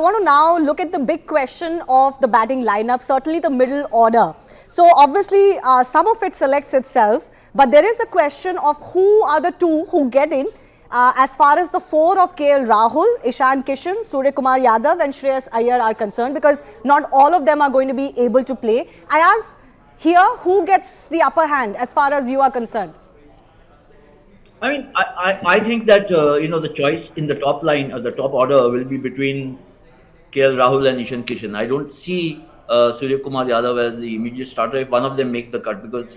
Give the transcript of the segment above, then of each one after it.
want to now look at the big question of the batting lineup, certainly the middle order. So obviously, some of it selects itself, but there is a question of who are the two who get in as far as the four of KL Rahul, Ishan Kishan, Surya Kumar Yadav and Shreyas Iyer are concerned, because not all of them are going to be able to play. I ask here, who gets the upper hand as far as you are concerned? I mean, I think that, the choice in the top line or the top order will be between KL Rahul and Ishan Kishan. I don't see Surya Kumar Yadav as the immediate starter if one of them makes the cut, because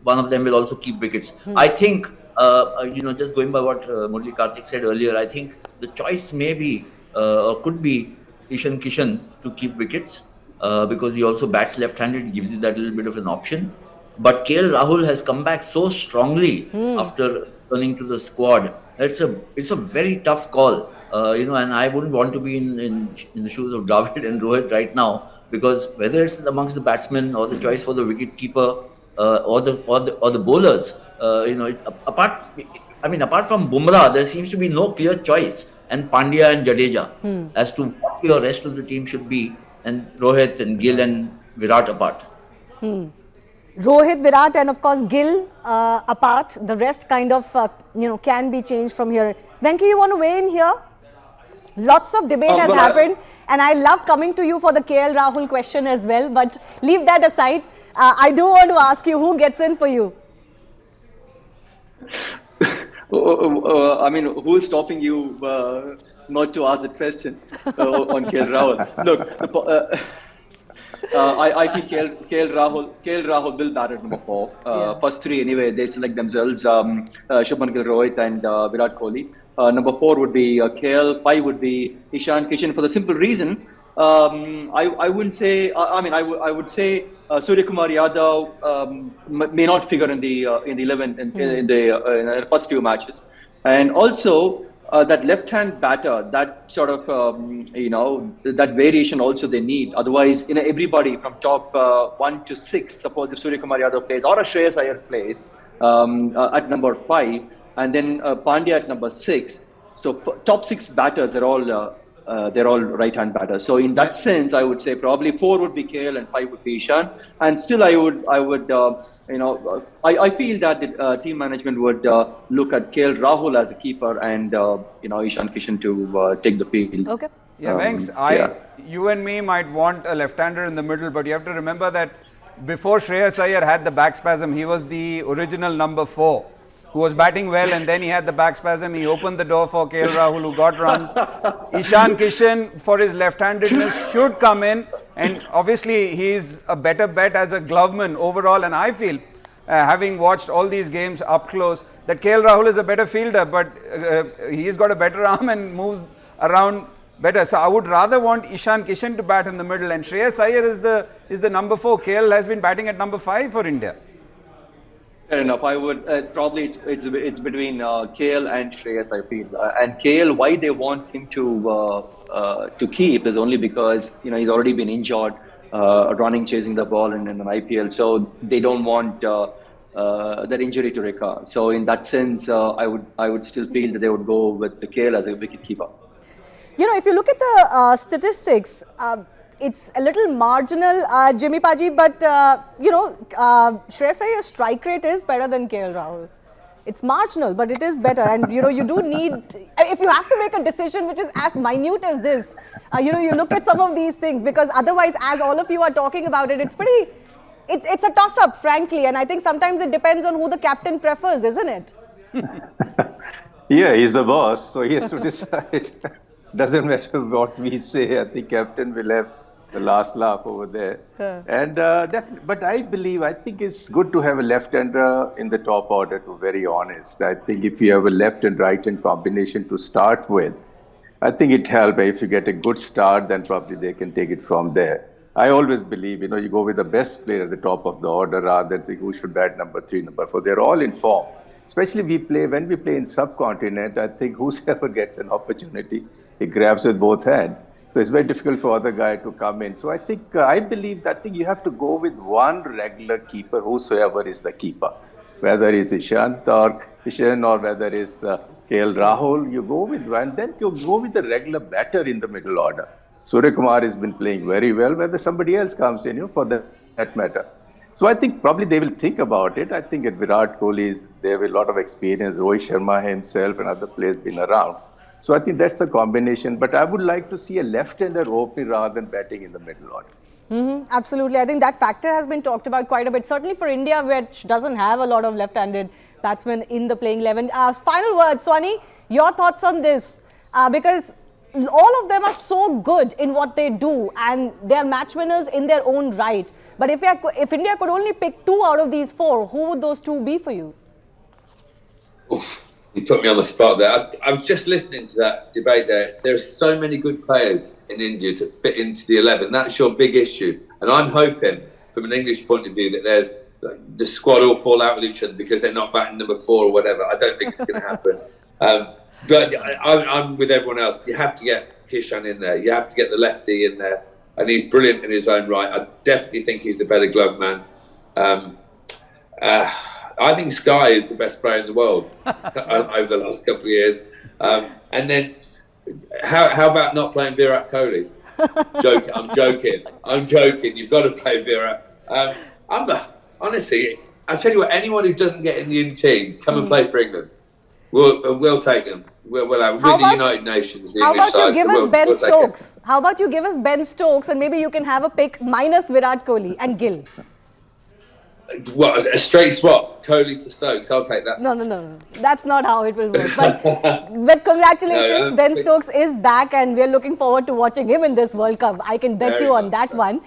one of them will also keep wickets. I think, just going by what Murali Karthik said earlier, I think the choice may be or could be Ishan Kishan to keep wickets because he also bats left-handed, gives you that little bit of an option. But KL Rahul has come back so strongly after turning to the squad. It's a very tough call, and I wouldn't want to be in the shoes of Dravid and Rohit right now, because whether it's amongst the batsmen or the choice for the wicket keeper or the bowlers, apart from Bumrah, there seems to be no clear choice, and Pandya and Jadeja as to what your rest of the team should be, and Rohit and Gill and Virat apart. Rohit, Virat and of course Gill apart. The rest kind of, can be changed from here. Venki, you want to weigh in here? Lots of debate has happened and I love coming to you for the KL Rahul question as well. But leave that aside. I do want to ask you, who gets in for you? I mean, who is stopping you not to ask the question on KL Rahul? Look, I think KL Rahul will bat at number 4. First 3 anyway, they select themselves, Shubman Gill, Rohit and Virat Kohli. Number 4 would be KL, 5 would be Ishan Kishan, for the simple reason, I wouldn't say, I would say Surya Kumar Yadav may not figure in the 11 in the first few matches. And also, that left-hand batter, that sort of, that variation also they need. Otherwise, everybody from top 1 to 6, suppose if Surya Kumar Yadav plays or a Shreyas Iyer plays at number 5, and then Pandya at number 6. So top 6 batters are all they're all right-hand batters. So in that sense, I would say probably 4 would be KL and 5 would be Ishan. And still, I would, I feel that the team management would look at KL Rahul as a keeper and Ishan Kishan to take the field. Okay. Yeah, Venks, you and me might want a left-hander in the middle, but you have to remember that before Shreyas Iyer had the back spasm, he was the original number 4. Who was batting well, and then he had the back spasm. He opened the door for KL Rahul, who got runs. Ishan Kishan, for his left-handedness, should come in, and obviously he's a better bet as a gloveman overall. And I feel, having watched all these games up close, that KL Rahul is a better fielder, but he's got a better arm and moves around better. So I would rather want Ishan Kishan to bat in the middle, and Shreyas Iyer is the number 4. KL has been batting at number 5 for India. Fair enough. I would probably it's between KL and Shreyas, I feel. And KL, why they want him to keep is only because he's already been injured, running, chasing the ball in an IPL. So they don't want that injury to recur. So in that sense, I would still feel that they would go with the KL as a wicket keeper. If you look at the statistics, it's a little marginal, Jimmy Paji, but Shreyas Iyer's strike rate is better than KL Rahul. It's marginal, but it is better. And you do need, if you have to make a decision which is as minute as this, you look at some of these things, because otherwise, as all of you are talking about it, it's a toss-up, frankly. And I think sometimes it depends on who the captain prefers, isn't it? Yeah, he's the boss, so he has to decide. Doesn't matter what we say, I think captain will have the last laugh over there. And definitely, but I think it's good to have a left-hander in the top order, to be very honest. I think if you have a left and right-hand combination to start with, I think it helps. If you get a good start, then probably they can take it from there. I always believe, you go with the best player at the top of the order rather than say who should bat number 3, number 4. They're all in form. Especially when we play in subcontinent, I think whoever gets an opportunity, he grabs with both hands. So it's very difficult for other guy to come in. So I think, I believe that you have to go with one regular keeper, whosoever is the keeper. Whether it's Ishan or whether it's KL Rahul, you go with one, then you go with the regular batter in the middle order. Surya Kumar has been playing very well, whether somebody else comes in, for that matter. So I think probably they will think about it. I think at Virat Kohli, they have a lot of experience. Rohit Sharma himself and other players been around. So I think that's the combination. But I would like to see a left-hander opening rather than batting in the middle order. Absolutely. I think that factor has been talked about quite a bit. Certainly for India, which doesn't have a lot of left-handed batsmen in the playing 11. Final word, Swani, your thoughts on this? Because all of them are so good in what they do and they are match winners in their own right. But if India could only pick 2 out of these 4, who would those 2 be for you? Oof, you put me on the spot there. I was just listening to that debate there. There are so many good players in India to fit into the 11. That's your big issue. And I'm hoping, from an English point of view, that there's the squad all fall out with each other because they're not batting number 4 or whatever. I don't think it's going to happen. But I'm with everyone else. You have to get Kishan in there. You have to get the lefty in there. And he's brilliant in his own right. I definitely think he's the better glove man. I think Sky is the best player in the world over the last couple of years. And then, how about not playing Virat Kohli? I'm joking. You've got to play Virat. Honestly, I tell you what. Anyone who doesn't get in the Indian team, come and play for England. We'll take them. We'll have the United Nations. How about you give us Ben Stokes? How about you give us Ben Stokes and maybe you can have a pick minus Virat Kohli and Gill. What, a straight swap? Kohli for Stokes? I'll take that. No. That's not how it will work. But congratulations, Ben Stokes is back and we're looking forward to watching him in this World Cup. I can bet you on that one.